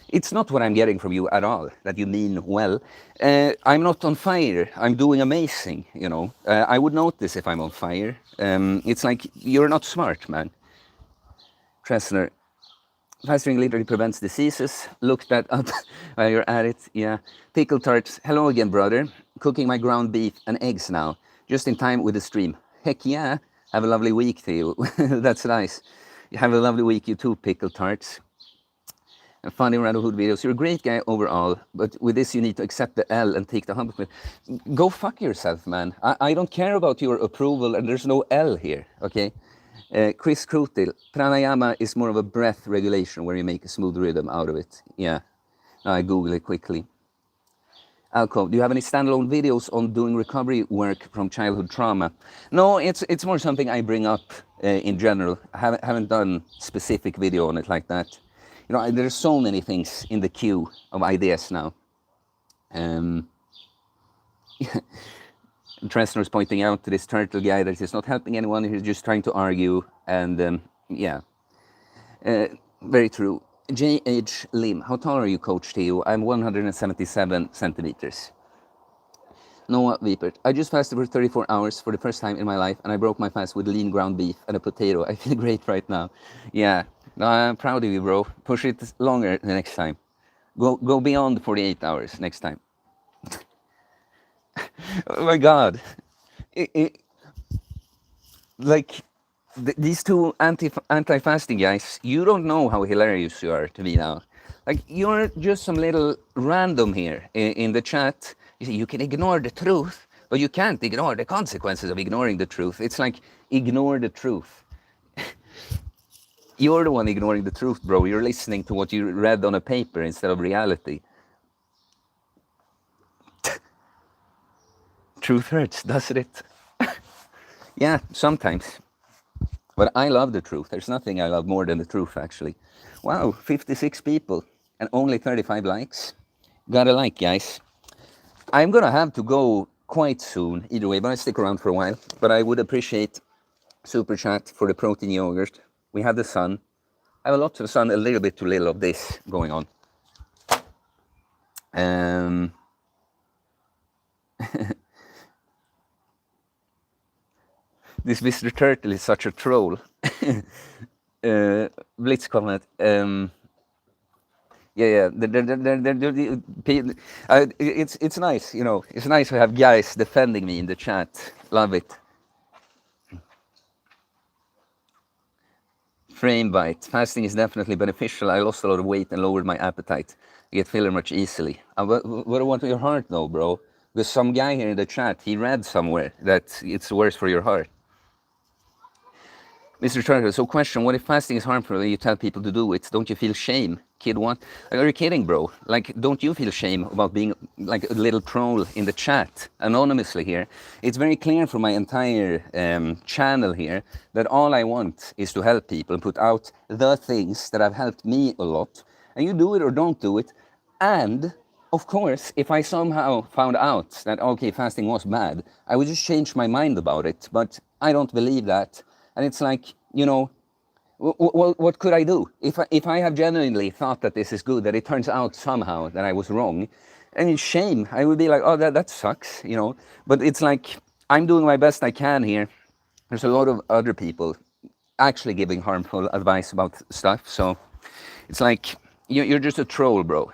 it's not what I'm getting from you at all, that you mean well. I'm not on fire. I'm doing amazing, you know. I would notice if I'm on fire. It's like, you're not smart, man. Tressner, fasting literally prevents diseases. Look that up while you're at it. Yeah. Pickle tarts. Hello again, brother. Cooking my ground beef and eggs now. Just in time with the stream. Heck yeah. Have a lovely week to you. That's nice. Have a lovely week, you too, Pickle Tarts. And funny Random Hood videos. You're a great guy overall, but with this you need to accept the L and take the hump. Go fuck yourself, man. I don't care about your approval, and there's no L here, okay? Chris Krutil, pranayama is more of a breath regulation where you make a smooth rhythm out of it. Yeah, I Google it quickly. Alcove, do you have any standalone videos on doing recovery work from childhood trauma? No, it's more something I bring up in general. I haven't done specific video on it like that. You know, there's so many things in the queue of ideas now. Tressner is pointing out to this turtle guy that he's not helping anyone, he's just trying to argue, and yeah, very true. J.H. Lim, how tall are you, Coach Theo? I'm 177 centimeters. Noah Wiepert, I just fasted for 34 hours for the first time in my life, and I broke my fast with lean ground beef and a potato. I feel great right now. Yeah, no, I'm proud of you, bro. Push it longer the next time. Go beyond 48 hours next time. Oh my God. Like, these two anti-fasting guys, you don't know how hilarious you are to me now. Like, you're just some little random here in the chat. You see, you can ignore the truth, but you can't ignore the consequences of ignoring the truth. It's like, ignore the truth. You're the one ignoring the truth, bro. You're listening to what you read on a paper instead of reality. Truth hurts, doesn't it? Yeah, sometimes. But I love the truth. There's nothing I love more than the truth, actually. Wow, 56 people and only 35 likes. Gotta like, guys. I'm gonna have to go quite soon, either way, but I stick around for a while. But I would appreciate super chat for the protein yogurt. We have the sun. I have a lot of sun, a little bit too little of this going on. This Mr. Turtle is such a troll. Blitz comment. Yeah. It's nice, you know. It's nice to have guys defending me in the chat. Love it. Frame bite. Fasting is definitely beneficial. I lost a lot of weight and lowered my appetite. I get filler much easily. What do you want your heart though, bro? There's some guy here in the chat. He read somewhere that it's worse for your heart. Mr. Turtle, so question, what if fasting is harmful and you tell people to do it? Don't you feel shame? Kid what? Are you kidding, bro? Like, don't you feel shame about being like a little troll in the chat, anonymously here? It's very clear from my entire channel here that all I want is to help people and put out the things that have helped me a lot. And you do it or don't do it. And, of course, if I somehow found out that, okay, fasting was bad, I would just change my mind about it. But I don't believe that. And it's like, you know, what could I do? If I have genuinely thought that this is good, that it turns out somehow that I was wrong, and shame, I would be like, oh, that sucks, you know. But it's like, I'm doing my best I can here. There's a lot of other people actually giving harmful advice about stuff. So it's like, you're just a troll, bro.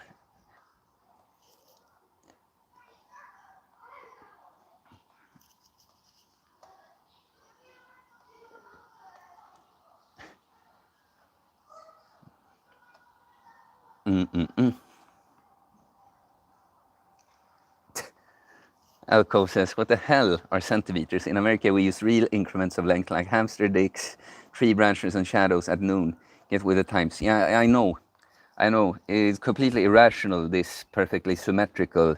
Alcove says, what the hell are centimeters? In America, we use real increments of length, like hamster dicks, tree branches, and shadows at noon. Get with the times. Yeah, I know. It's completely irrational, this perfectly symmetrical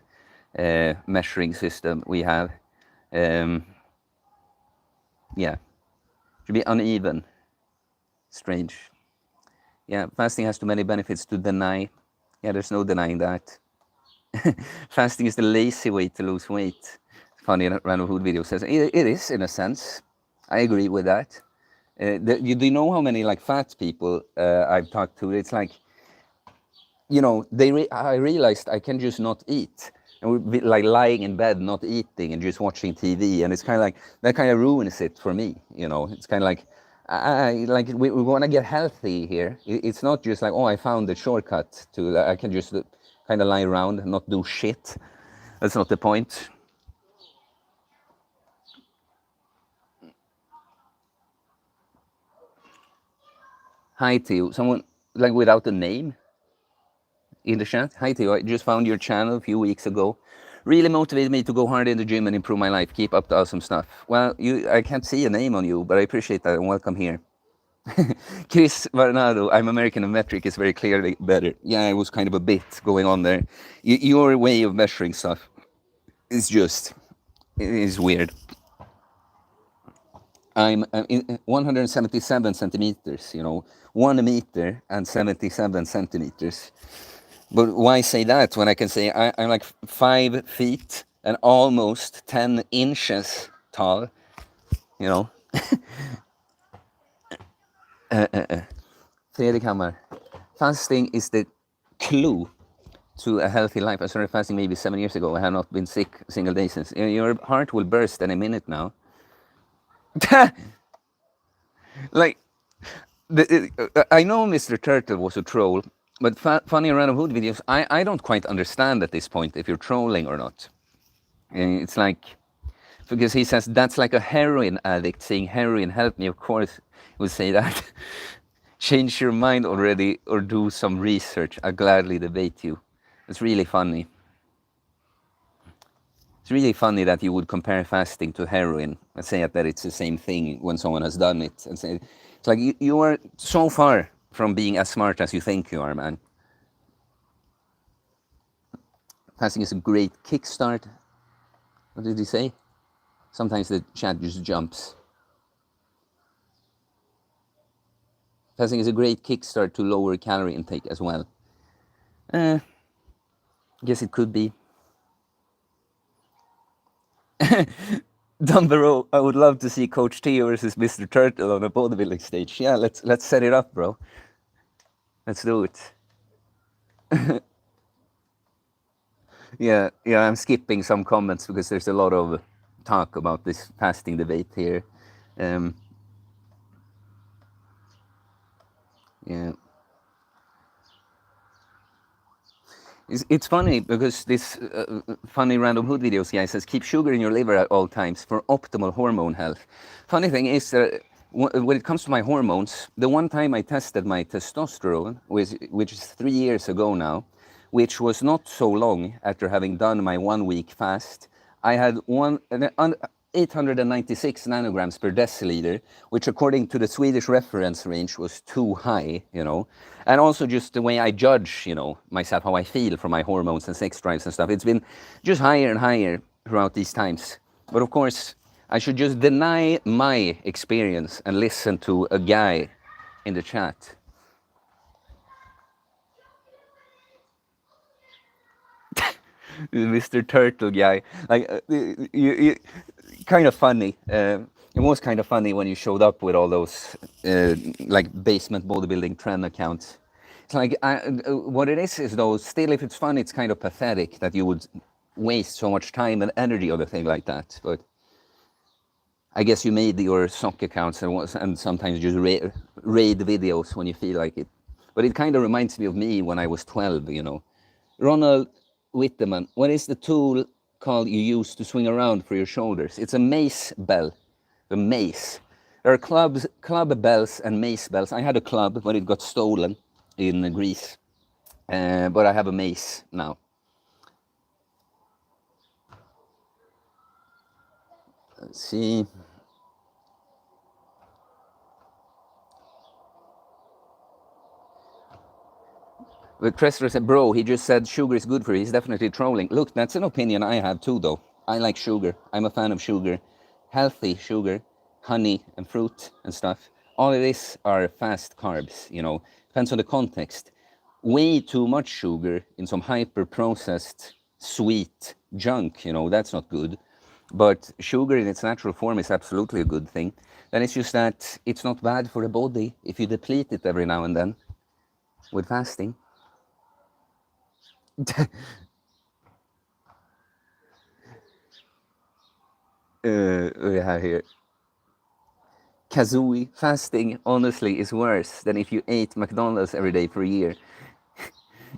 measuring system we have. Yeah, should be uneven. Strange. Yeah, fasting has too many benefits to deny. Yeah, there's no denying that. Fasting is the lazy way to lose weight. Funny random food video says it is in a sense. I agree with that. Do you know how many like fat people I've talked to? It's like, I realized I can just not eat, and we'd be like lying in bed not eating and just watching TV, and it's kind of like that kind of ruins it for me. It's kind of like like we want to get healthy here. It's not just like, oh, I found the shortcut to I can just kind of lie around and not do shit. That's not the point. Hi Theo, someone like without a name in the chat. Hi Theo, I just found your channel a few weeks ago. Really motivated me to go hard in the gym and improve my life. Keep up the awesome stuff. Well, I can't see a name on you, but I appreciate that and welcome here. Chris Varnado, I'm American and metric is very clearly better. Yeah, it was kind of a bit going on there. Your way of measuring stuff is it is weird. I'm 177 centimeters, 1 meter and 77 centimeters. But why say that when I can say I'm like 5 feet and almost 10 inches tall, you know? Fredrik Hammar, fasting is the clue to a healthy life. I started fasting maybe 7 years ago. I have not been sick a single day since. Your heart will burst any minute now. Like, I know Mr. Turtle was a troll, but funny random hood videos, I don't quite understand at this point if you're trolling or not. It's like, because he says that's like a heroin addict saying heroin help me. Of course, he would say that. Change your mind already or do some research. I'll gladly debate you. It's really funny. It's really funny that you would compare fasting to heroin and say that it's the same thing when someone has done it. And say, it's like you are so far from being as smart as you think you are, man. Fasting is a great kickstart. What did he say? Sometimes the chat just jumps. Fasting is a great kickstart to lower calorie intake as well. Guess it could be. Dumbero, I would love to see Coach T versus Mr. Turtle on a bodybuilding stage. Yeah, let's set it up, bro. Let's do it. Yeah, I'm skipping some comments because there's a lot of talk about this fasting debate here. Yeah. It's funny because this funny random hood videos guy says keep sugar in your liver at all times for optimal hormone health. Funny thing is when it comes to my hormones, the one time I tested my testosterone, which is 3 years ago now, which was not so long after having done my 1 week fast, I had 896 nanograms per deciliter, which according to the Swedish reference range was too high, and also just the way I judge, myself, how I feel from my hormones and sex drives and stuff. It's been just higher and higher throughout these times. But of course, I should just deny my experience and listen to a guy in the chat. Mr. Turtle guy, like you kind of funny. It was kind of funny when you showed up with all those like basement bodybuilding trend accounts. It's like what it is though. Still, if it's fun, it's kind of pathetic that you would waste so much time and energy on a thing like that. But I guess you made your sock accounts and sometimes just raid videos when you feel like it. But it kind of reminds me of me when I was 12. Ronald Whitteman, what is the tool called you use to swing around for your shoulders? It's a mace bell, a mace. There are club bells and mace bells. I had a club, but it got stolen in Greece. But I have a mace now. Let's see. But Cressler said, bro, he just said sugar is good for you. He's definitely trolling. Look, that's an opinion I have too, though. I like sugar. I'm a fan of sugar. Healthy sugar, honey and fruit and stuff. All of this are fast carbs, Depends on the context. Way too much sugar in some hyper-processed sweet junk, that's not good. But sugar in its natural form is absolutely a good thing. Then it's just that it's not bad for the body if you deplete it every now and then with fasting. We have here Kazooie, fasting honestly is worse than if you ate McDonald's every day for a year.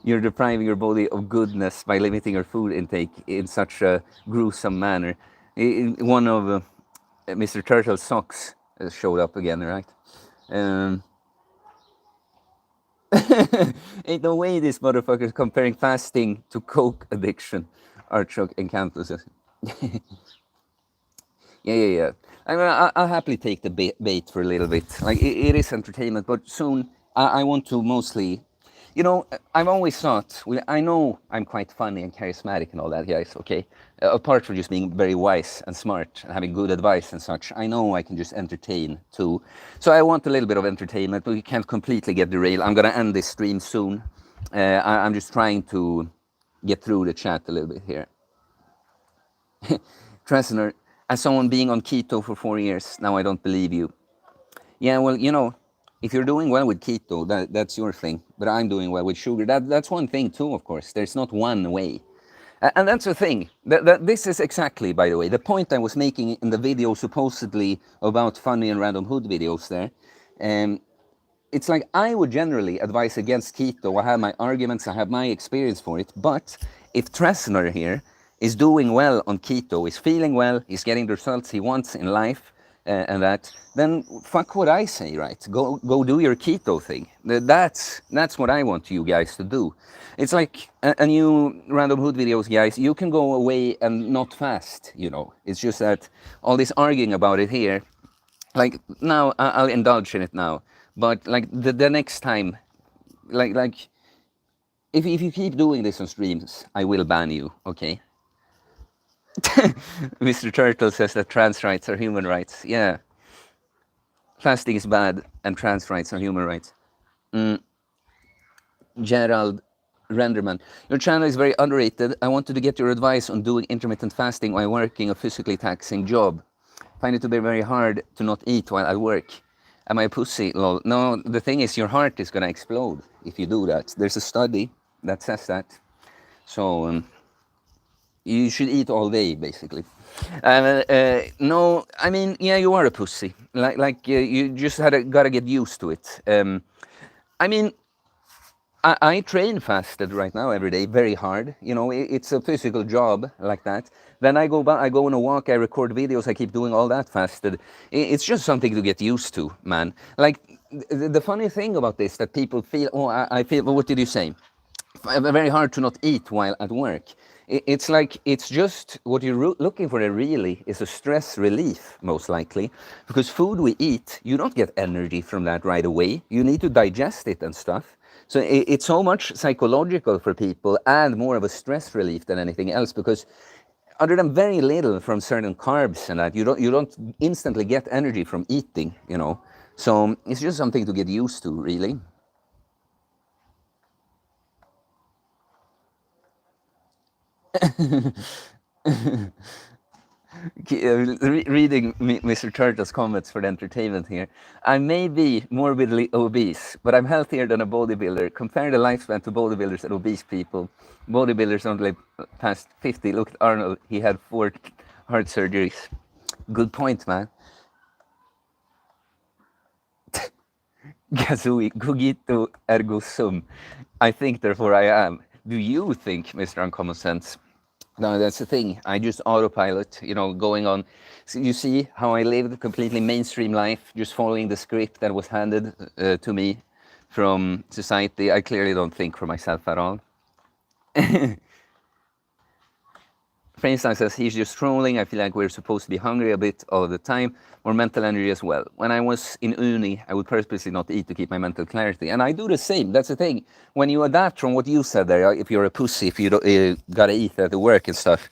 You're depriving your body of goodness by limiting your food intake in such a gruesome manner. One of Mr. Turtle's socks showed up again, right? Um, Ain't no way this motherfucker's comparing fasting to coke addiction. Archok and Campus. Yeah. I mean, I'll happily take the bait for a little bit. Like, it is entertainment, but soon I want to mostly, I've always thought, well, I know I'm quite funny and charismatic and all that, guys, okay? Apart from just being very wise and smart and having good advice and such, I know I can just entertain too. So I want a little bit of entertainment, but we can't completely get derailed. I'm going to end this stream soon. I'm just trying to get through the chat a little bit here. Tresner, as someone being on keto for 4 years, now I don't believe you. Yeah, well, if you're doing well with keto, that's your thing. But I'm doing well with sugar. That's one thing too, of course. There's not one way. And that's the thing. This is exactly, by the way, the point I was making in the video supposedly about funny and random hood videos there. It's like I would generally advise against keto. I have my arguments, I have my experience for it. But if Tresner here is doing well on keto, is feeling well, is getting the results he wants in life, and that, then fuck what I say, right? Go do your keto thing. That's what I want you guys to do. It's like a new random hood videos, guys. You can go away and not fast, It's just that all this arguing about it here, like now I'll indulge in it now, but like the next time, like if you keep doing this on streams, I will ban you, okay? Mr. Turtle says that trans rights are human rights. Yeah, fasting is bad and trans rights are human rights. Gerald Renderman, your channel is very underrated. I wanted to get your advice on doing intermittent fasting while working a physically taxing job. Find it to be very hard to not eat while at work. Am I a pussy? Lol. No, the thing is your heart is gonna explode if you do that. There's a study that says that. So you should eat all day, basically. No, I mean, yeah, you are a pussy. You just gotta get used to it. I mean, I train fasted right now every day, very hard. It's a physical job like that. Then I go on a walk, I record videos, I keep doing all that fasted. It's just something to get used to, man. Like, the funny thing about this, that people feel, I feel, well, what did you say? Very hard to not eat while at work. It's like, it's just what you're looking for there really is a stress relief, most likely. Because food we eat, you don't get energy from that right away. You need to digest it and stuff. So it's so much psychological for people and more of a stress relief than anything else, because other than very little from certain carbs and that, you don't instantly get energy from eating, So it's just something to get used to, really. Reading Mr. Turtle's comments for the entertainment here. I may be morbidly obese, but I'm healthier than a bodybuilder. Compare the lifespan to bodybuilders and obese people. Bodybuilders don't live past 50. Look at Arnold. He had 4 heart surgeries. Good point, man. Gazooie, cogito ergo sum. I think, therefore I am. Do you think, Mr. Uncommon Sense? No, that's the thing. I just autopilot, going on. So you see how I lived a completely mainstream life, just following the script that was handed to me from society. I clearly don't think for myself at all. Frankenstein says he's just trolling. I feel like we're supposed to be hungry a bit all the time, or mental energy as well. When I was in uni, I would purposely not eat to keep my mental clarity, and I do the same. That's the thing. When you adapt from what you said there, if you're a pussy, if you gotta eat at the work and stuff,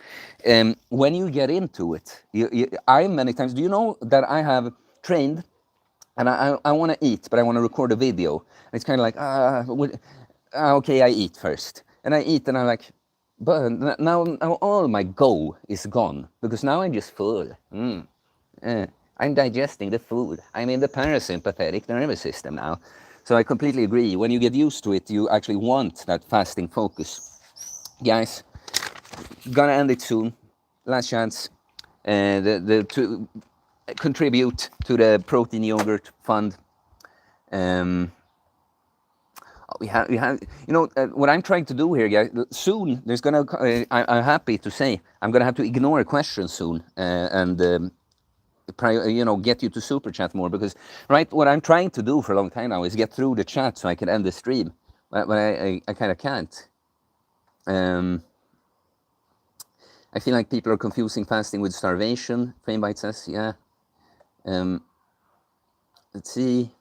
when you get into it, I many times. Do you know that I have trained, and I want to eat, but I want to record a video. It's kind of like okay, I eat first, and I eat, and I'm like, But now all my go is gone because now I'm just full. I'm digesting the food. I'm in the parasympathetic nervous system now. So I completely agree. When you get used to it, you actually want that fasting focus. Guys, gonna end it soon. Last chance. To contribute to the protein yogurt fund. Um, what I'm trying to do here, guys. Soon, there's gonna. I'm happy to say I'm gonna have to ignore questions soon, and get you to super chat more because, right, what I'm trying to do for a long time now is get through the chat so I can end the stream, but I kind of can't. I feel like people are confusing fasting with starvation. Famebite says, yeah. Let's see.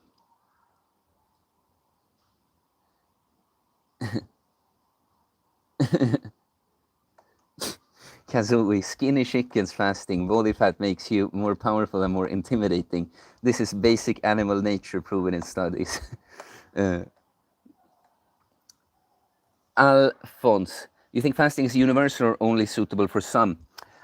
Kazooie, skinny chickens fasting. Body fat makes you more powerful and more intimidating. This is basic animal nature proven in studies. Alphonse, you think fasting is universal or only suitable for some?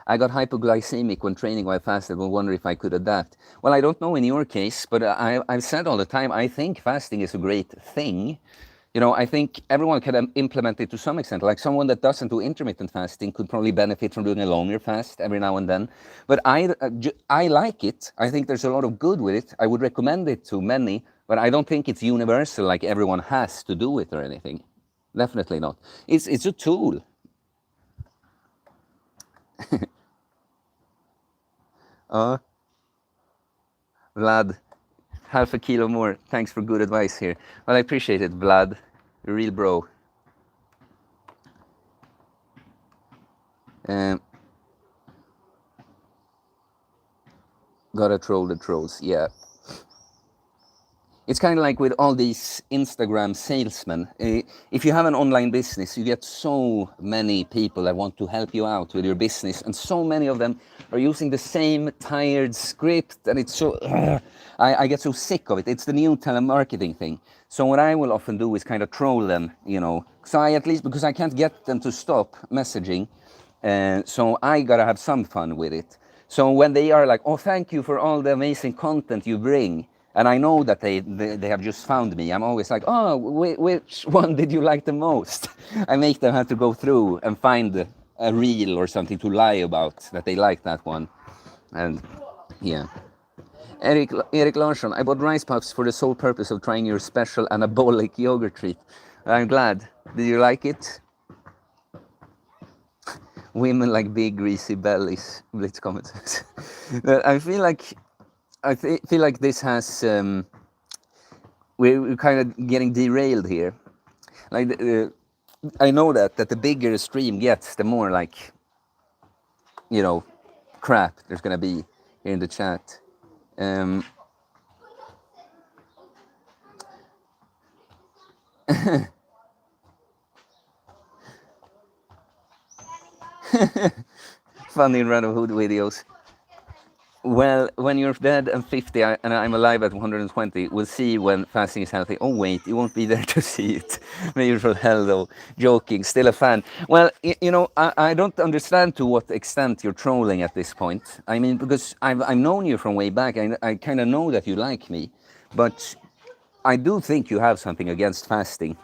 I got hypoglycemic when training while fasted and wonder if I could adapt. Well, I don't know in your case, but I've said all the time, I think fasting is a great thing. I think everyone can implement it to some extent. Like someone that doesn't do intermittent fasting could probably benefit from doing a longer fast every now and then. But I like it. I think there's a lot of good with it. I would recommend it to many, but I don't think it's universal, like everyone has to do it or anything. Definitely not. It's a tool. Vlad, half a kilo more. Thanks for good advice here. Well, I appreciate it, Vlad. Real bro. Um, gotta troll the trolls. Yeah. It's kind of like with all these Instagram salesmen. If you have an online business, you get so many people that want to help you out with your business, and so many of them are using the same tired script, and it's so. I get so sick of it. It's the new telemarketing thing. So what I will often do is kind of troll them, So I at least because I can't get them to stop messaging, so I gotta have some fun with it. So when they are like, "Oh, thank you for all the amazing content you bring," and I know that they have just found me, I'm always like, "Oh, which one did you like the most?" I make them have to go through and find a reel or something to lie about that they like that one, and yeah. Eric Larsson, I bought rice puffs for the sole purpose of trying your special anabolic yogurt treat. I'm glad. Did you like it? Women like big greasy bellies. Blitz comments. I feel like feel like this has we're kind of getting derailed here. Like I know that the bigger a stream gets, the more like crap there's gonna be in the chat. Um, Funny run of hood videos. Well, when you're dead and 50 and I'm alive at 120, we'll see when fasting is healthy. Oh, wait, you won't be there to see it. Maybe from hell, though. Joking, still a fan. Well, I don't understand to what extent you're trolling at this point. I mean, because I've known you from way back. I kind of know that you like me. But I do think you have something against fasting.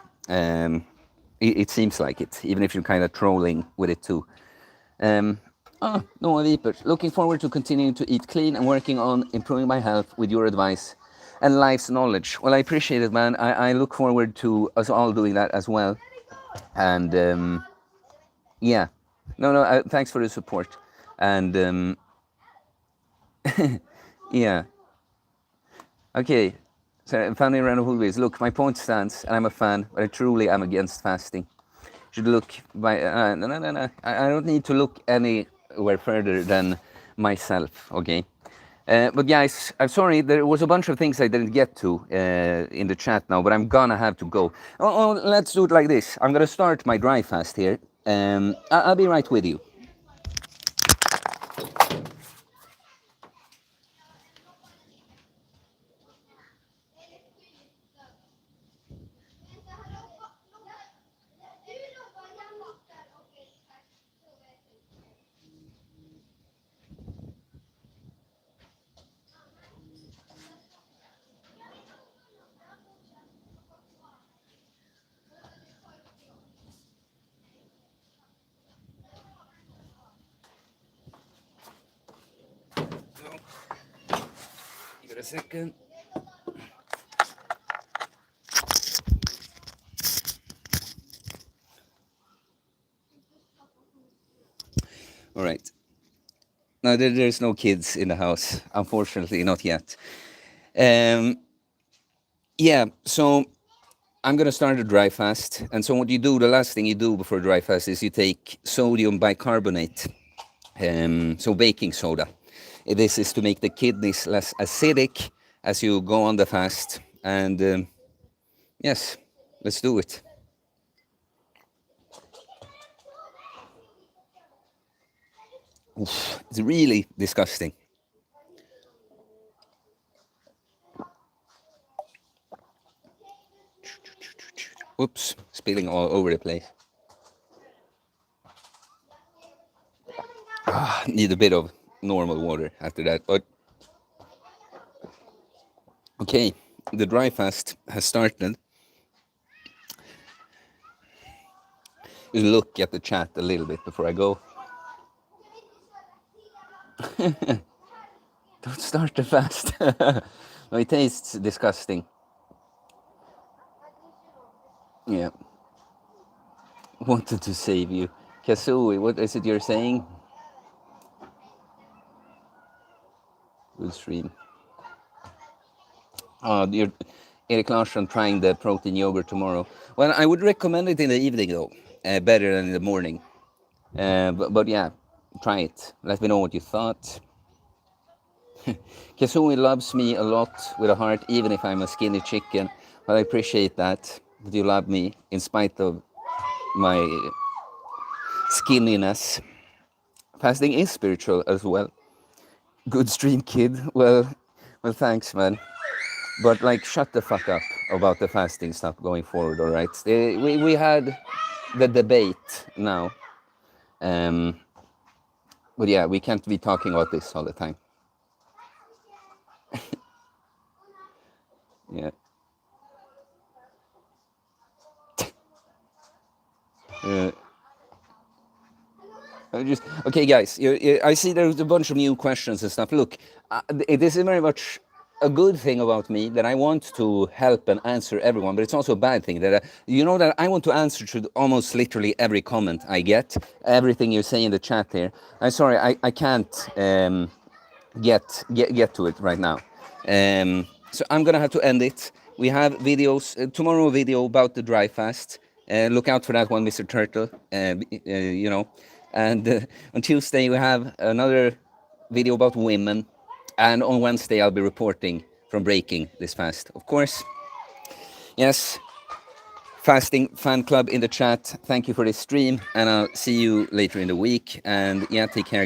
It seems like it, even if you're kind of trolling with it too. Noah Vipers. Looking forward to continuing to eat clean and working on improving my health with your advice and life's knowledge. Well, I appreciate it, man. I look forward to us all doing that as well. And yeah, no, thanks for the support. And yeah, okay. So, family around always. Look, my point stands, and I'm a fan, but I truly am against fasting. Should look by no. I don't need to look anywhere further than myself. Okay. But guys, I'm sorry, there was a bunch of things I didn't get to in the chat now, but I'm gonna have to go. Let's do it like this. I'm gonna start my dry fast here. I'll be right with you. it a second. All right. No, there's no kids in the house, unfortunately, not yet. Yeah, so I'm gonna start a dry fast, and so what you do, the last thing you do before a dry fast is you take sodium bicarbonate, so baking soda. This is to make the kidneys less acidic as you go on the fast, and yes, let's do it. Oof, it's really disgusting. Oops, spilling all over the place. Need a bit of normal water after that, but okay, the dry fast has started. Look at the chat a little bit before I go. Don't start the fast. No, it tastes disgusting. Yeah. Wanted to save you. Kazooie, what is it you're saying? Good stream. Oh, you're Erik Larsson trying the protein yogurt tomorrow. Well, I would recommend it in the evening though, better than in the morning. But yeah, try it. Let me know what you thought. Kazooie loves me a lot with a heart, even if I'm a skinny chicken. But I appreciate that you love me in spite of my skinniness. Fasting is spiritual as well. Good stream, kid. Well, thanks, man. But like, shut the fuck up about the fasting stuff going forward. All right, we had the debate now, but yeah, we can't be talking about this all the time. Yeah. Okay, guys. I see there's a bunch of new questions and stuff. Look, this is very much a good thing about me that I want to help and answer everyone, but it's also a bad thing that you know that I want to answer to almost literally every comment I get, everything you say in the chat here. I'm sorry, I can't get to it right now. So I'm gonna have to end it. We have videos tomorrow. A video about the dry fast. Look out for that one, Mr. Turtle. You know, and on Tuesday we have another video about women, and on Wednesday I'll be reporting from breaking this fast. Of course, yes. Fasting fan club in the chat. Thank you for this stream, and I'll see you later in the week. And yeah, take care, guys.